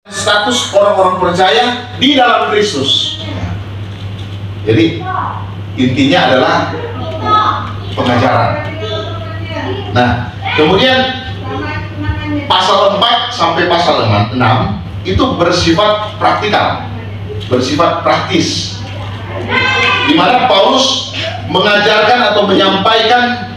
status orang-orang percaya di dalam Kristus. Jadi intinya adalah pengajaran. Nah, kemudian pasal 4 sampai pasal 6 itu bersifat praktikal, bersifat praktis, di mana Paulus mengajarkan atau menyampaikan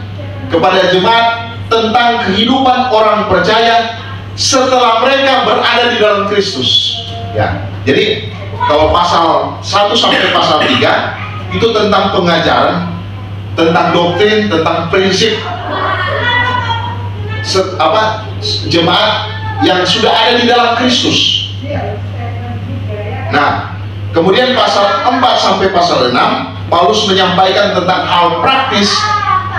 kepada jemaat tentang kehidupan orang percaya setelah mereka berada di dalam Kristus. Ya, jadi kalau pasal 1 sampai pasal 3 itu tentang pengajaran, tentang doktrin, tentang prinsip jemaat yang sudah ada di dalam Kristus. Nah, kemudian pasal 4 sampai pasal 6 Paulus menyampaikan tentang hal praktis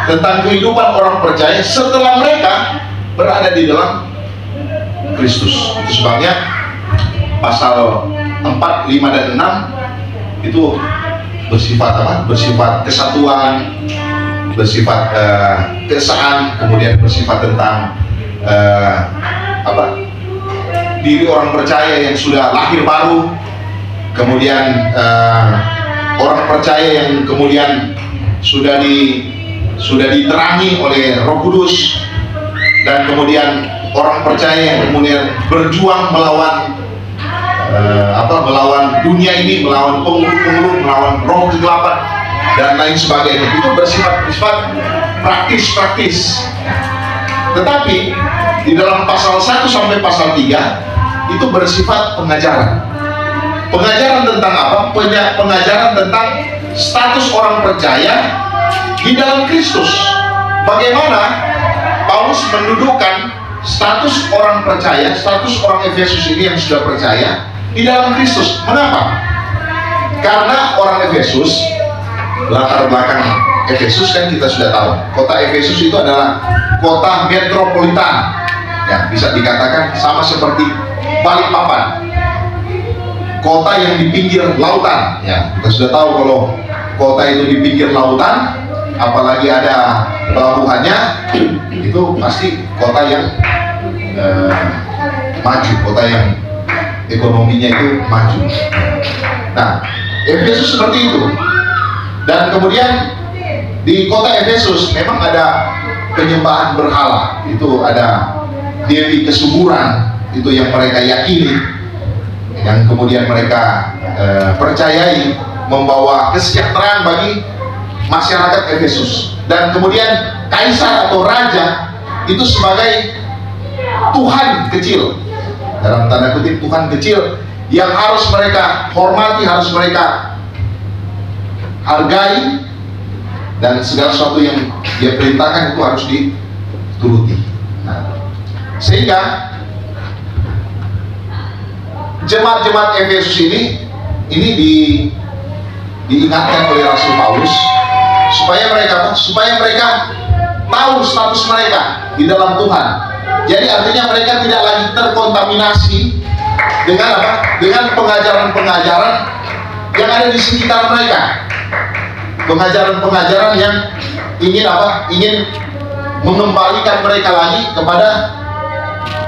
tentang kehidupan orang percaya setelah mereka berada di dalam Kristus. Itu sebabnya pasal 4, 5, dan 6 itu bersifat bersifat kesatuan, bersifat keesaan, kemudian bersifat tentang diri orang percaya yang sudah lahir baru, kemudian orang percaya yang kemudian sudah diterangi oleh Roh Kudus, dan kemudian orang percaya yang kemudian berjuang melawan melawan dunia ini, melawan pengaruh-pengaruh, melawan roh kegelapan dan lain sebagainya. Itu bersifat praktis. Tetapi di dalam pasal 1 sampai pasal 3 itu bersifat pengajaran. Pengajaran tentang apa? Pengajaran tentang status orang percaya di dalam Kristus. Bagaimana Paulus mendudukkan status orang percaya, status orang Efesus ini yang sudah percaya di dalam Kristus. Mengapa? Karena orang Efesus, latar belakang Efesus kan kita sudah tahu. Kota Efesus itu adalah kota metropolitan, ya, bisa dikatakan sama seperti Balikpapan, kota yang di pinggir lautan. Ya, kita sudah tahu kalau kota itu di pinggir lautan, apalagi ada pelabuhannya, itu pasti kota yang maju, kota yang ekonominya itu maju. Nah, Efesus seperti itu. Dan kemudian di kota Efesus memang ada penyembahan berhala. Itu ada dewi kesuburan, itu yang mereka yakini, yang kemudian mereka percayai membawa kesejahteraan bagi masyarakat Efesus. Dan kemudian kaisar atau raja itu sebagai Tuhan kecil, dalam tanda kutip Tuhan kecil, yang harus mereka hormati, harus mereka hargai, dan segala sesuatu yang dia perintahkan itu harus dituruti. Nah, sehingga jemaat-jemaat Efesus ini diingatkan oleh Rasul Paulus supaya mereka tahu status mereka di dalam Tuhan. Jadi artinya mereka tidak lagi terkontaminasi dengan dengan pengajaran-pengajaran yang ada di sekitar mereka, pengajaran-pengajaran yang ingin mengembalikan mereka lagi kepada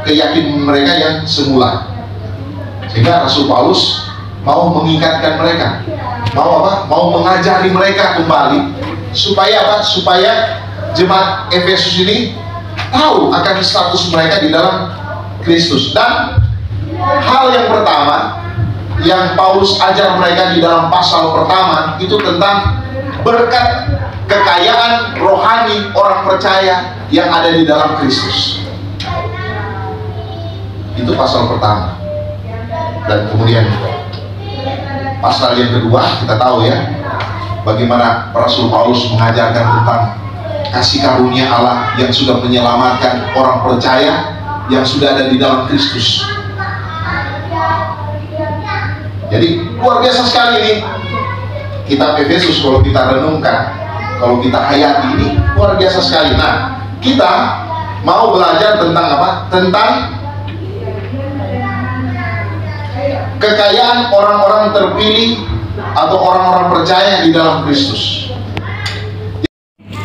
keyakinan mereka yang semula. Sehingga Rasul Paulus mau mengingatkan mereka, mau mengajari mereka kembali supaya supaya jemaat Efesus ini tahu akan status mereka di dalam Kristus. Dan hal yang pertama yang Paulus ajar mereka di dalam pasal pertama itu tentang berkat kekayaan rohani orang percaya yang ada di dalam Kristus. Itu pasal pertama. Dan kemudian pasal yang kedua kita tahu ya, bagaimana Rasul Paulus mengajarkan tentang kasih karunia Allah yang sudah menyelamatkan orang percaya yang sudah ada di dalam Kristus. Jadi luar biasa sekali ini kitab Efesus. Kalau kita renungkan, kalau kita hayati, ini luar biasa sekali. Nah, kita mau belajar tentang apa? Tentang kekayaan orang-orang terpilih atau orang-orang percaya di dalam Kristus.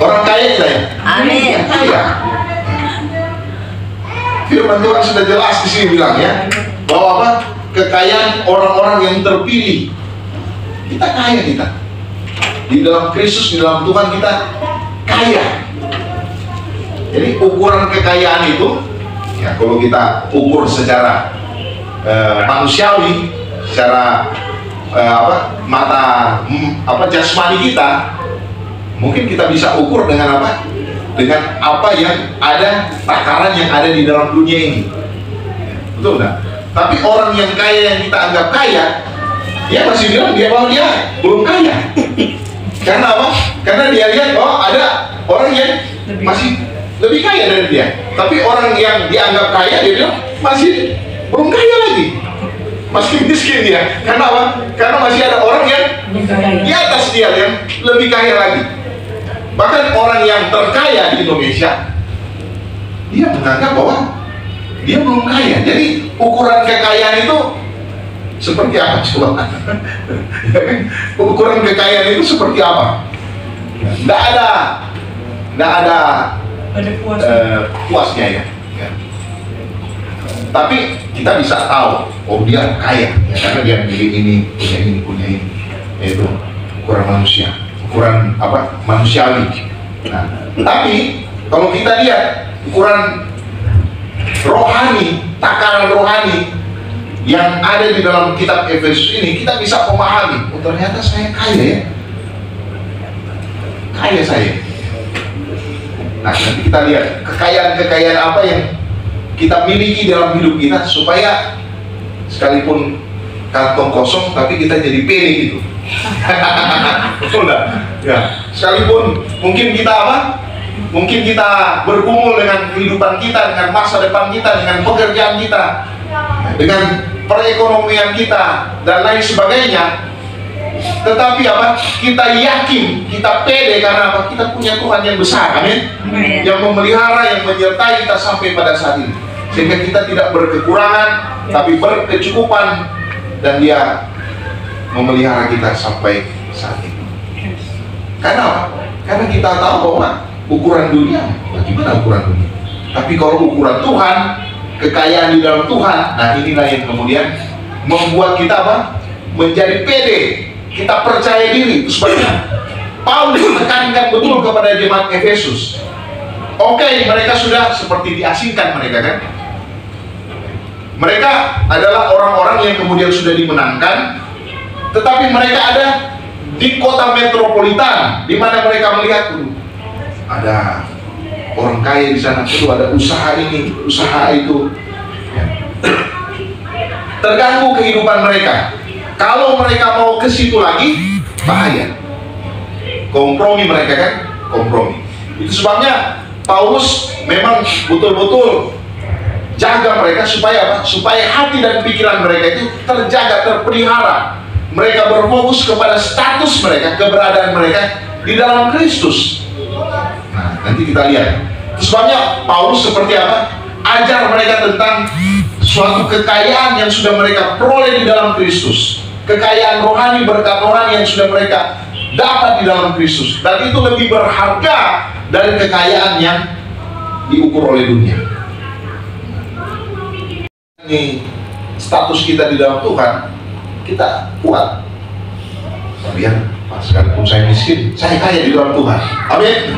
Orang kaya kita ya? Amin. Kaya. Firman Tuhan sudah jelas di sini bilang ya, bahwa apa? kekayaan orang-orang yang terpilih. Kita kaya kita. Di dalam Kristus, di dalam Tuhan kita kaya. Jadi ukuran kekayaan itu, ya kalau kita ukur secara manusiawi, secara jasmani kita, mungkin kita bisa ukur dengan apa? Dengan apa yang ada, takaran yang ada di dalam dunia ini. Betul nggak? Tapi orang yang kaya yang kita anggap kaya, dia masih bilang bahwa dia belum kaya. Karena apa? Karena dia lihat ada orang yang masih lebih kaya dari dia. Tapi orang yang dianggap kaya, dia bilang masih belum kaya lagi, masih miskin dia. Karena apa? Karena masih ada orang yang di atas dia yang lebih kaya lagi. Bahkan orang yang terkaya di Indonesia, dia menganggap bahwa dia belum kaya. Jadi ukuran kekayaan itu seperti apa coba? Ukuran kekayaan itu seperti apa? Nggak ada puasnya ya. Tapi kita bisa tahu, oh dia kaya ya, karena dia memiliki ini, punya ini. Itu ukuran manusia, ukuran apa? Manusiawi. Nah, tapi kalau kita lihat ukuran rohani, takaran rohani yang ada di dalam kitab Efesus ini, kita bisa memahami, oh ternyata saya kaya ya. Kaya saya. Nah, nanti kita lihat kekayaan-kekayaan apa yang kita miliki dalam hidup kita, supaya sekalipun kantong kosong tapi kita jadi pede gitu. Betul nggak? Ya, sekalipun mungkin kita apa? Mungkin kita bergumul dengan kehidupan kita, dengan masa depan kita, dengan pekerjaan kita, dengan perekonomian kita dan lain sebagainya. Tetapi apa? Kita yakin, kita pede karena apa? Kita punya Tuhan yang besar, amin. Yang memelihara, yang menyertai kita sampai pada saat ini. Sehingga kita tidak berkekurangan, tapi berkecukupan, dan Dia memelihara kita sampai saat ini. Karena apa? Karena kita tahu bahwa ukuran dunia, bagaimana ukuran dunia? Tapi kalau ukuran Tuhan, kekayaan di dalam Tuhan, nah inilah yang kemudian membuat kita apa? Menjadi pede. Kita percaya diri. Itu sebabnya Paulus menekankan betul kepada jemaat Efesus. Oke, mereka sudah seperti diasingkan mereka kan. Mereka adalah orang-orang yang kemudian sudah dimenangkan, tetapi mereka ada di kota metropolitan, di mana mereka melihat ada orang kaya di sana, itu ada usaha ini, usaha itu. Terganggu kehidupan mereka. Kalau mereka mau ke situ lagi, bahaya. Kompromi mereka kan, kompromi. Itu sebabnya Paulus memang betul-betul jaga mereka supaya apa? Supaya hati dan pikiran mereka itu terjaga, terpelihara. Mereka berfokus kepada status mereka, keberadaan mereka di dalam Kristus. Nah, nanti kita lihat. Itu sebabnya Paulus seperti apa? Ajar mereka tentang suatu kekayaan yang sudah mereka peroleh di dalam Kristus. Kekayaan rohani, berkat rohani yang sudah mereka dapat di dalam Kristus. Dan itu lebih berharga dari kekayaan yang diukur oleh dunia. Ini status kita di dalam Tuhan, kita kuat. Kalian, sekalipun saya miskin, saya kaya di dalam Tuhan. Amin.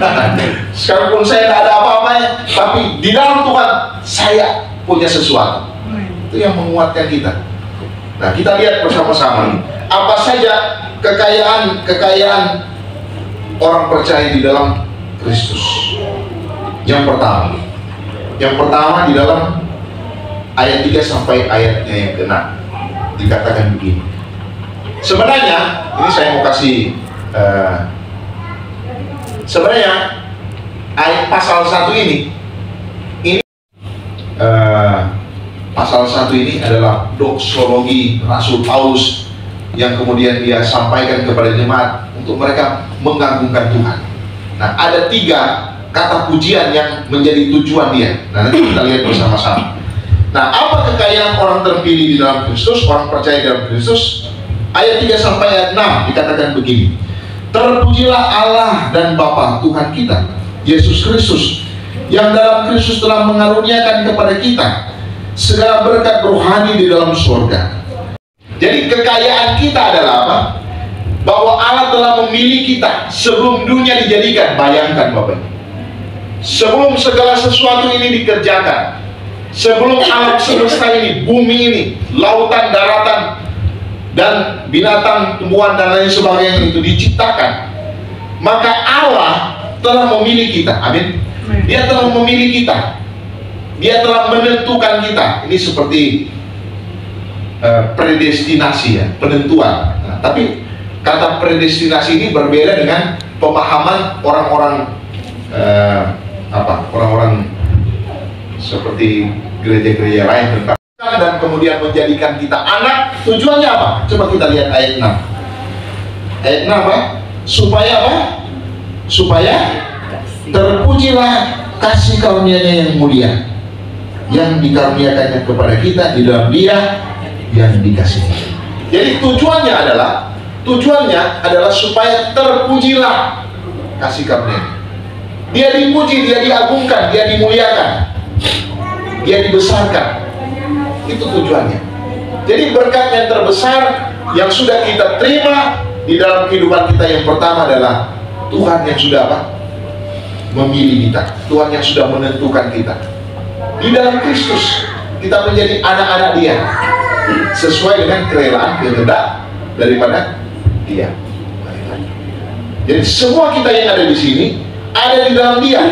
Sekalipun saya tidak ada apa-apanya, tapi di dalam Tuhan saya punya sesuatu. Itu yang menguatkan kita. Nah, kita lihat bersama-sama apa saja kekayaan orang percaya di dalam Kristus. Yang pertama di dalam ayat 3 sampai ayatnya yang ke-6 dikatakan begini. Sebenarnya ini saya mau kasih sebenarnya ayat pasal 1 ini pasal 1 ini adalah doksologi Rasul Paulus yang kemudian dia sampaikan kepada jemaat untuk mereka mengagungkan Tuhan. Nah, ada 3 kata pujian yang menjadi tujuan dia. Nah, nanti kita lihat bersama-sama. Nah, apa kekayaan orang terpilih di dalam Kristus, orang percaya di dalam Kristus? Ayat 3 sampai ayat 6 dikatakan begini. Terpujilah Allah dan Bapa Tuhan kita, Yesus Kristus, yang dalam Kristus telah mengaruniakan kepada kita segala berkat rohani di dalam surga, Jadi kekayaan kita adalah apa? Bahwa Allah telah memilih kita sebelum dunia dijadikan. Bayangkan Bapak Ibu, sebelum segala sesuatu ini dikerjakan, sebelum alam semesta ini, bumi ini, lautan, daratan, dan binatang, tumbuhan, dan lain sebagainya itu diciptakan, maka Allah telah memilih kita. Amin. Dia telah memilih kita. Dia telah menentukan kita. Ini seperti predestinasi ya, penentuan. Nah, tapi kata predestinasi ini berbeda dengan pemahaman orang-orang orang-orang seperti gereja-gereja lain tentang dan kemudian menjadikan kita anak. Tujuannya apa? Coba kita lihat ayat 6. Ayat 6 apa? Supaya apa? Supaya terpujilah kasih karunia-Nya yang mulia, yang dikaruniakannya kepada kita di dalam Dia yang dikasihi. Jadi tujuannya adalah supaya terpujilah kasih karunia. Dia dipuji, dia diagungkan, dia dimuliakan, dia dibesarkan. Itu tujuannya. Jadi berkat yang terbesar yang sudah kita terima di dalam kehidupan kita, yang pertama adalah Tuhan yang sudah apa? Memilih kita. Tuhan yang sudah menentukan kita. Di dalam Kristus kita menjadi anak-anak Dia sesuai dengan kerelaan kehendak daripada Dia. Jadi semua kita yang ada di sini ada di dalam Dia.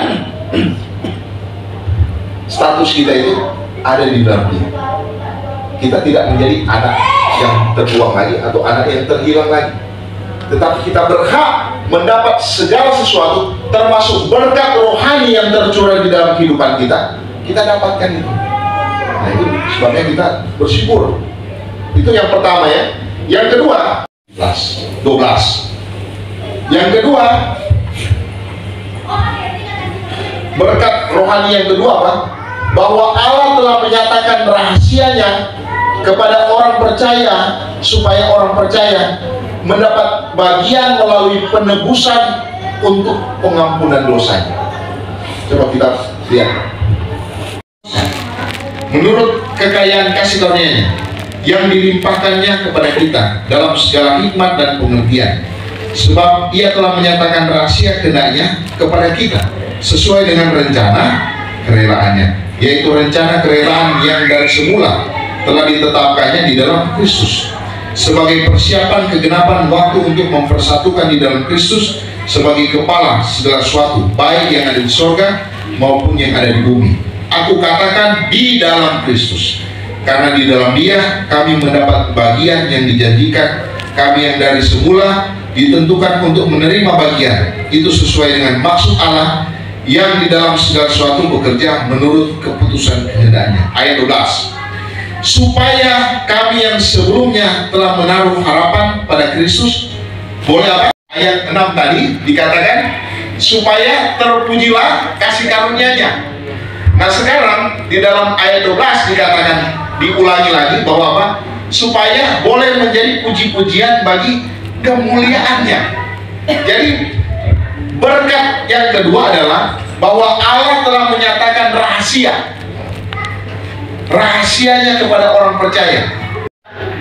Status kita itu ada di dalam Dia. Kita tidak menjadi anak yang terbuang lagi atau anak yang terhilang lagi, tetapi kita berhak mendapat segala sesuatu, termasuk berkat rohani yang tercurah di dalam kehidupan kita. Kita dapatkan itu. Nah, itu sebabnya kita bersyukur. Itu yang pertama ya. Yang kedua, 12. Yang kedua, berkat rohani yang kedua apa? Bahwa Allah telah menyatakan rahasianya kepada orang percaya, supaya orang percaya mendapat bagian melalui penebusan untuk pengampunan dosanya. Coba kita lihat. Menurut kekayaan kasih karunia-Nya yang dilimpahkannya kepada kita dalam segala hikmat dan pengertian, sebab Ia telah menyatakan rahasia kehendak-Nya kepada kita sesuai dengan rencana kerelaannya, yaitu rencana kerelaan yang dari semula telah ditetapkannya di dalam Kristus sebagai persiapan kegenapan waktu untuk mempersatukan di dalam Kristus sebagai kepala segala sesuatu, baik yang ada di sorga maupun yang ada di bumi. Aku katakan di dalam Kristus, karena di dalam Dia kami mendapat bagian yang dijanjikan kami yang dari semula ditentukan untuk menerima bagian itu sesuai dengan maksud Allah yang di dalam segala sesuatu bekerja menurut keputusan kehendak-Nya. Ayat 12. Supaya kami yang sebelumnya telah menaruh harapan pada Kristus boleh apa? Ayat 6 tadi dikatakan supaya terpujilah kasih karunia-Nya. Nah sekarang di dalam ayat 12 dikatakan, diulangi lagi bahwa apa? Supaya boleh menjadi puji-pujian bagi kemuliaan-Nya. Jadi berkat yang kedua adalah bahwa Allah telah menyatakan rahasianya kepada orang percaya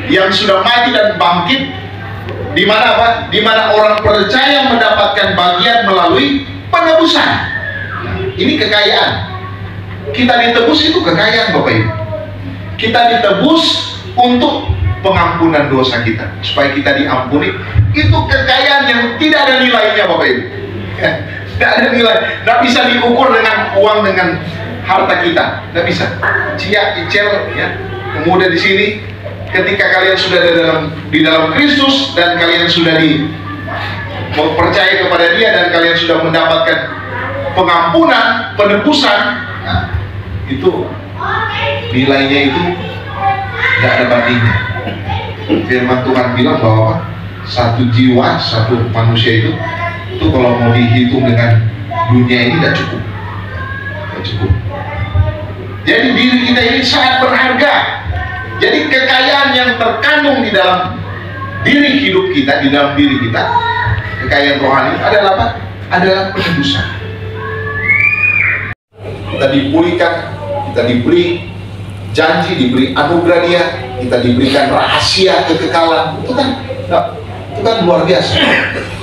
yang sudah mati dan bangkit, di mana apa? Di mana orang percaya mendapatkan bagian melalui penebusan. Ini kekayaan. Kita ditebus itu kekayaan Bapak Ibu. Kita ditebus untuk pengampunan dosa kita, supaya kita diampuni. Itu kekayaan yang tidak ada nilainya Bapak Ibu. Tidak ada nilai. Tidak bisa diukur dengan uang, dengan harta kita. Tidak bisa. Cia, icel, ya. Kemudian di sini, ketika kalian sudah di dalam Kristus dan kalian sudah percaya kepada Dia dan kalian sudah mendapatkan pengampunan, penebusan, nah, itu nilainya itu tidak ada bandingnya. Firman Tuhan bilang bahwa satu jiwa, satu manusia itu kalau mau dihitung dengan dunia ini tidak cukup. Jadi diri kita ini sangat berharga. Jadi kekayaan yang terkandung di dalam diri hidup kita, di dalam diri kita, kekayaan rohani adalah apa? Adalah penebusan. Kita dipulihkan, kita diberi janji, diberi anugerah Dia kita diberikan rahasia kekekalan. Itu kan luar biasa.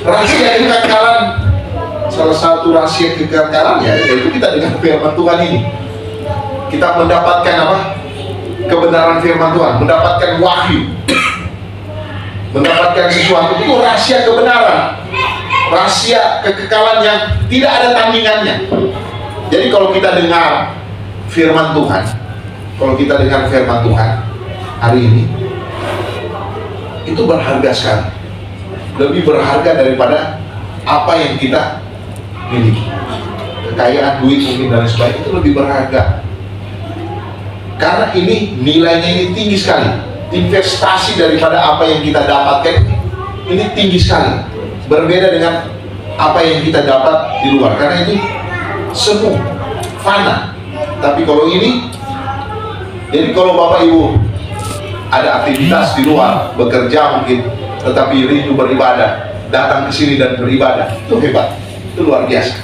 Rahasia kekekalan, salah satu rahasia kekekalan ya, yaitu kita dengan firman Tuhan ini. Kita mendapatkan apa? Kebenaran firman Tuhan, mendapatkan wahyu, mendapatkan sesuatu. Itu rahasia kebenaran, rahasia kekekalan yang tidak ada tandingannya. Jadi kalau kita dengar firman Tuhan, hari ini, itu berharga sekali, lebih berharga daripada apa yang kita miliki. Kekayaan, duit mungkin dan sebagainya, itu lebih berharga. Karena ini nilainya ini tinggi sekali. Investasi daripada apa yang kita dapatkan ini tinggi sekali. Berbeda dengan apa yang kita dapat di luar. Karena itu semu, fana. Tapi kalau ini, jadi kalau Bapak Ibu ada aktivitas di luar, bekerja mungkin, tetapi rindu beribadah, datang ke sini dan beribadah, itu hebat, itu luar biasa.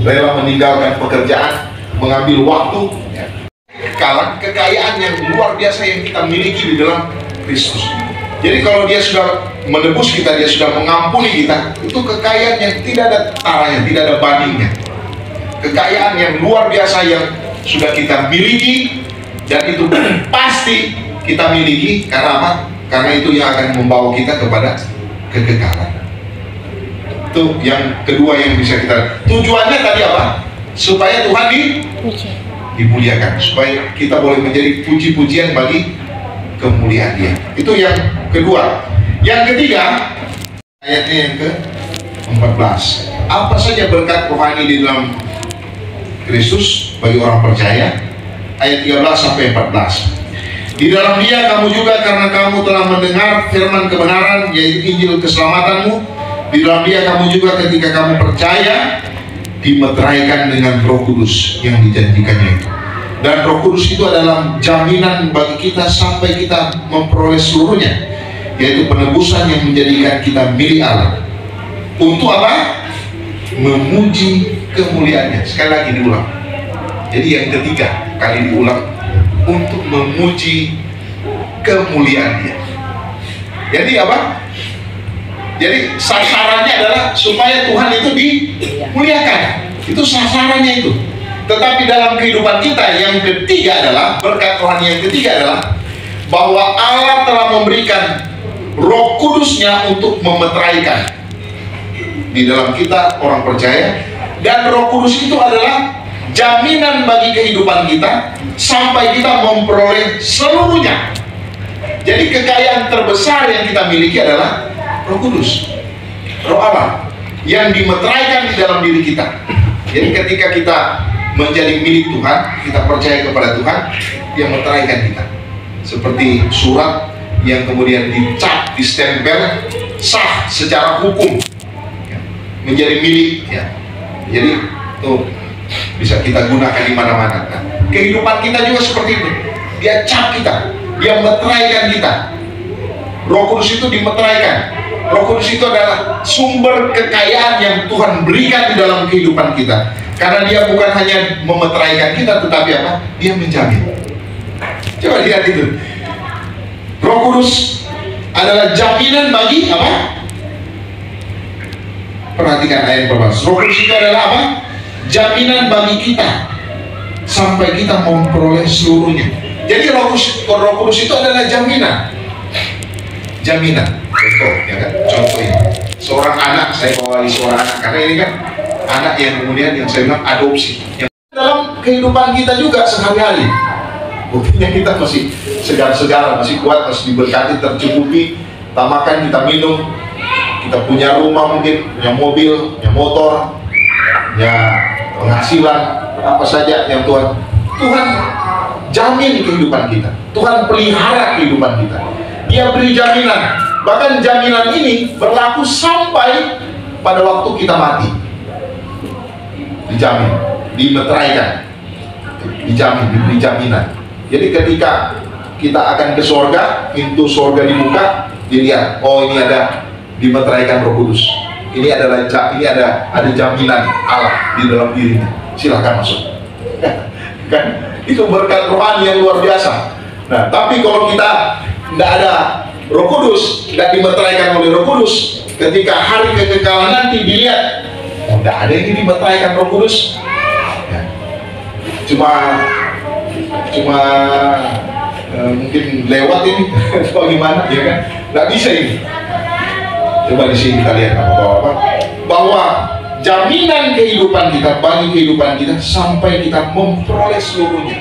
Rela meninggalkan pekerjaan, mengambil waktu, kekayaan yang luar biasa yang kita miliki di dalam Kristus. Jadi kalau dia sudah menebus kita, dia sudah mengampuni kita, itu kekayaan yang tidak ada taranya, tidak ada bandingnya. Kekayaan yang luar biasa yang sudah kita miliki, dan itu pasti kita miliki. Karena apa? Karena itu yang akan membawa kita kepada kekekalan. Itu yang kedua yang bisa kita, tujuannya tadi apa? Supaya Tuhan dimuliakan, supaya kita boleh menjadi puji-pujian bagi kemuliaan Dia. Itu yang kedua. Yang ketiga, ayatnya yang ke-14. Apa saja berkat rohani di dalam Kristus bagi orang percaya? Ayat 13 sampai 14. Di dalam Dia kamu juga, karena kamu telah mendengar firman kebenaran, yaitu Injil keselamatanmu. Di dalam Dia kamu juga ketika kamu percaya, dimeteraikan dengan Roh Kudus yang dijanjikannya itu. Dan Roh Kudus itu adalah jaminan bagi kita sampai kita memperoleh seluruhnya, yaitu penebusan yang menjadikan kita milik Allah. Untuk apa? Memuji kemuliaannya. Sekali lagi diulang. Jadi yang ketiga kali diulang, untuk memuji kemuliaan Dia. Jadi apa? Jadi sasarannya adalah supaya Tuhan itu dimuliakan. Itu sasarannya itu. Tetapi dalam kehidupan kita yang ketiga adalah, berkat rohani yang ketiga adalah bahwa Allah telah memberikan Roh Kudusnya untuk memeteraikan di dalam kita orang percaya. Dan Roh Kudus itu adalah jaminan bagi kehidupan kita sampai kita memperoleh seluruhnya. Jadi kekayaan terbesar yang kita miliki adalah Roh Kudus, Roh Allah yang dimeteraikan di dalam diri kita. Jadi ketika kita menjadi milik Tuhan, kita percaya kepada Tuhan, Dia meteraikan kita. Seperti surat yang kemudian dicap, distempel, sah secara hukum, menjadi milik. Jadi tuh bisa kita gunakan di mana-mana. Nah, kehidupan kita juga seperti itu. Dia cap kita, Dia meteraikan kita. Roh Kudus itu dimeteraikan. Roh Kudus itu adalah sumber kekayaan yang Tuhan berikan di dalam kehidupan kita. Karena Dia bukan hanya memeteraikan kita, tetapi apa? Dia menjamin. Coba lihat itu. Roh Kudus adalah jaminan bagi apa? Perhatikan ayat pertama. Roh Kudus itu adalah apa? Jaminan bagi kita sampai kita memperoleh seluruhnya. Jadi Roh Kudus itu adalah jaminan. Jaminan. Contoh, ya kan? Contoh ini. Seorang anak, saya bawa lagi seorang anak, karena ini kan anak yang kemudian yang saya bilang adopsi. Yang dalam kehidupan kita juga sehari-hari. Buktinya kita masih segar-segar, masih kuat, masih diberkati, tercukupi, kita makan, kita minum, kita punya rumah mungkin, punya mobil, punya motor, punya penghasilan, apa saja yang Tuhan jamin kehidupan kita. Tuhan pelihara kehidupan kita. Dia beri jaminan. Bahkan jaminan ini berlaku sampai pada waktu kita mati. Dijamin, dimeteraikan, dijamin, diberi jaminan. Jadi ketika kita akan ke surga, pintu surga dibuka, dilihat, oh ini ada dimeteraikan Roh Kudus. Ini adalah ada jaminan Allah di dalam dirinya. Silahkan masuk. Kan itu berkat rohani yang luar biasa. Nah, tapi kalau kita nggak ada Roh Kudus, nggak dimeteraikan oleh Roh Kudus, ketika hari kekekalan nanti dilihat, oh, nggak ada yang dimeteraikan Roh Kudus, ya. cuma mungkin lewat ini atau gimana, ya kan? Nggak bisa ini. Coba di sini kita lihat apa bahwa jaminan kehidupan kita, bagi kehidupan kita sampai kita memperoleh seluruhnya.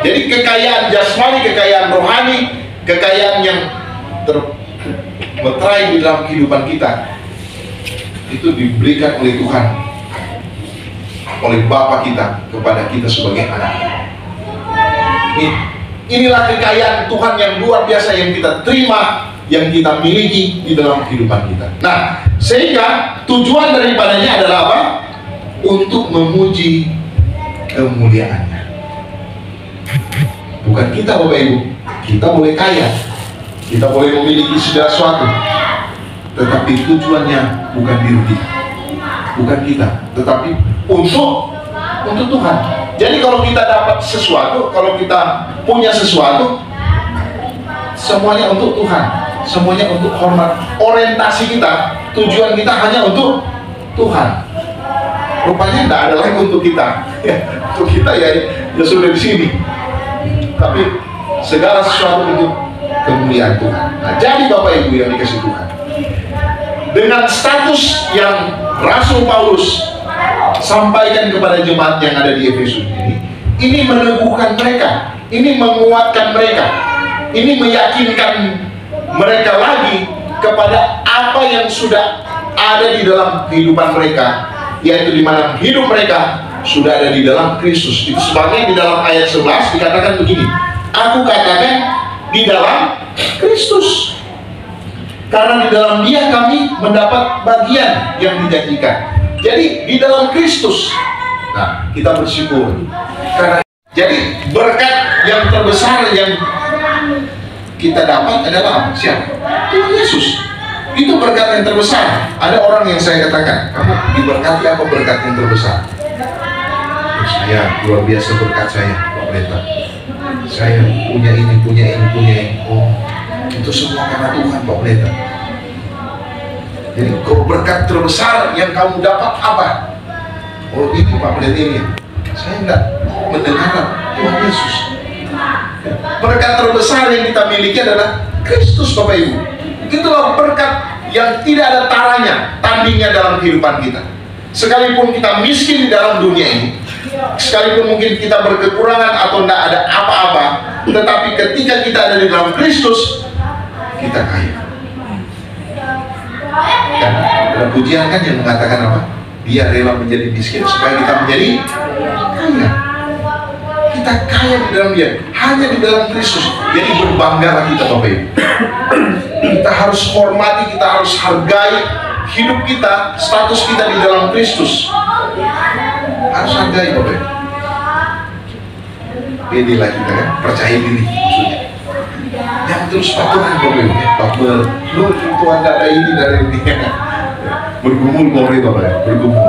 Jadi kekayaan jasmani, kekayaan rohani, kekayaan yang termeterai di dalam kehidupan kita itu diberikan oleh Tuhan, oleh Bapa kita kepada kita sebagai anak. Inilah kekayaan Tuhan yang luar biasa yang kita terima, yang kita miliki di dalam kehidupan kita. Nah, sehingga tujuan daripadanya adalah apa? Untuk memuji kemuliaannya. Bukan kita, Bapak Ibu. Kita boleh kaya, kita boleh memiliki segala sesuatu, tetapi tujuannya bukan diri kita, bukan kita, tetapi untuk Tuhan. Jadi kalau kita dapat sesuatu, kalau kita punya sesuatu, semuanya untuk Tuhan, semuanya untuk hormat. Orientasi kita, tujuan kita hanya untuk Tuhan. Rupanya tidak ada lagi untuk kita. Untuk kita ya sudah di sini. Tapi segala sesuatu untuk kemuliaan Tuhan. Nah, jadi Bapak Ibu yang dikasih Tuhan, dengan status yang Rasul Paulus sampaikan kepada jemaat yang ada di Efesus ini meneguhkan mereka, ini menguatkan mereka, ini meyakinkan mereka lagi kepada apa yang sudah ada di dalam kehidupan mereka, yaitu di mana hidup mereka sudah ada di dalam Kristus. Itu sebabnya di dalam ayat 11 dikatakan begini, aku katakan di dalam Kristus, karena di dalam Dia kami mendapat bagian yang dijanjikan. Jadi di dalam Kristus, nah kita bersyukur karena jadi berkat yang terbesar yang kita dapat adalah siapa? Tuhan Yesus. Itu berkat yang terbesar. Ada orang yang saya katakan, kamu diberkati apa berkat yang terbesar? Saya luar biasa berkat saya, Pak Pendeta. Saya punya ini. Oh, itu semua karena Tuhan, Pak Pendeta. Jadi kalau berkat terbesar yang kamu dapat apa? Oh ini Pak Pendeta ini. Saya enggak mendengar Tuhan Yesus. Berkat terbesar yang kita miliki adalah Kristus, Bapak Ibu. Itulah berkat yang tidak ada tandingnya dalam kehidupan kita. Sekalipun kita miskin di dalam dunia ini, sekalipun mungkin kita berkekurangan atau tidak ada apa-apa, tetapi ketika kita ada di dalam Kristus, kita kaya. Dan ada pujian kan yang mengatakan apa? Dia rela menjadi miskin supaya kita menjadi kaya. Kita kaya di dalam Dia, hanya di dalam Kristus. Jadi berbanggalah kita, Bapak Ibu. Kita harus hormati, kita harus hargai hidup kita, status kita di dalam Kristus. Harus hargai, Bapak Ibu. Inilah kita kan, percaya diri maksudnya. Yang terus patuhan, Bapak Ibu. Bapak, lu Tuhan tidak ada ini dari ini. Bergumul boleh, Bapak Ibu, bergumul.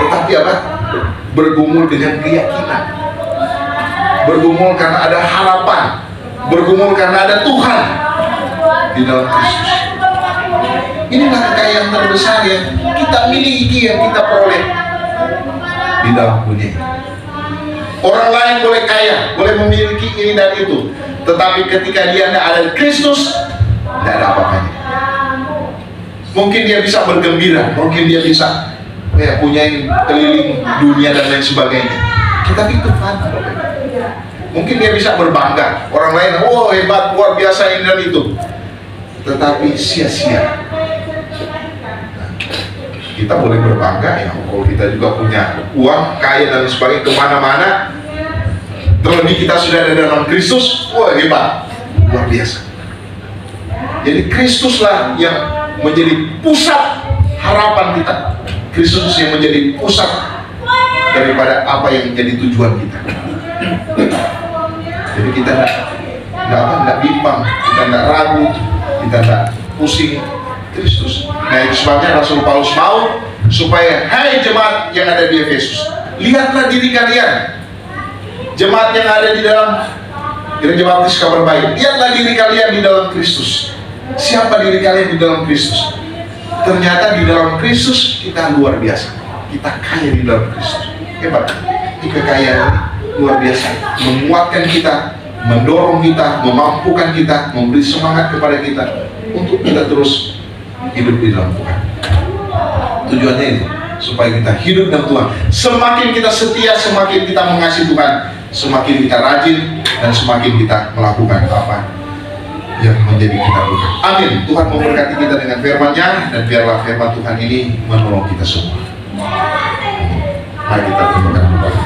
Tetapi apa? Bergumul dengan keyakinan. Bergumul karena ada harapan. Bergumul karena ada Tuhan di dalam Kristus. Inilah kekayaan terbesar yang kita miliki, yang kita peroleh di dalam dunia. Orang lain boleh kaya, boleh memiliki ini dan itu, tetapi ketika dia ada di Kristus, tidak ada apa-apanya. Mungkin dia bisa bergembira, mungkin dia bisa punya keliling dunia dan lain sebagainya, tetapi Tuhan, mungkin dia bisa berbangga. Orang lain, oh hebat, luar biasa ini dan itu, tetapi sia-sia. Kita boleh berbangga ya, kalau kita juga punya uang, kaya dan sebagainya, kemana-mana. Terlebih kita sudah ada dalam Kristus, wah hebat, luar biasa. Jadi Kristuslah yang menjadi pusat harapan kita. Kristus yang menjadi pusat daripada apa yang menjadi tujuan kita. Jadi kita tidak bimbang, kita tidak ragu, kita tidak pusing. Kristus. Nah itu sebabnya Rasul Paulus mau supaya hai jemaat yang ada di Efesus, lihatlah diri kalian Jemaat yang ada di dalam Gereja Baptis Kabar Baik, lihatlah diri kalian di dalam Kristus. Siapa diri kalian di dalam Kristus? Ternyata di dalam Kristus kita luar biasa. Kita kaya di dalam Kristus. Hebat. Ini kekayaan luar biasa, menguatkan kita, mendorong kita, memampukan kita, memberi semangat kepada kita untuk kita terus hidup di dalam Tuhan. Tujuannya itu, supaya kita hidup dalam Tuhan. Semakin kita setia, semakin kita mengasihi Tuhan, semakin kita rajin, dan semakin kita melakukan apa yang menjadi kita Tuhan. Amin. Tuhan memberkati kita dengan firman-Nya, dan biarlah firman Tuhan ini menolong kita semua. Mari kita berdoa.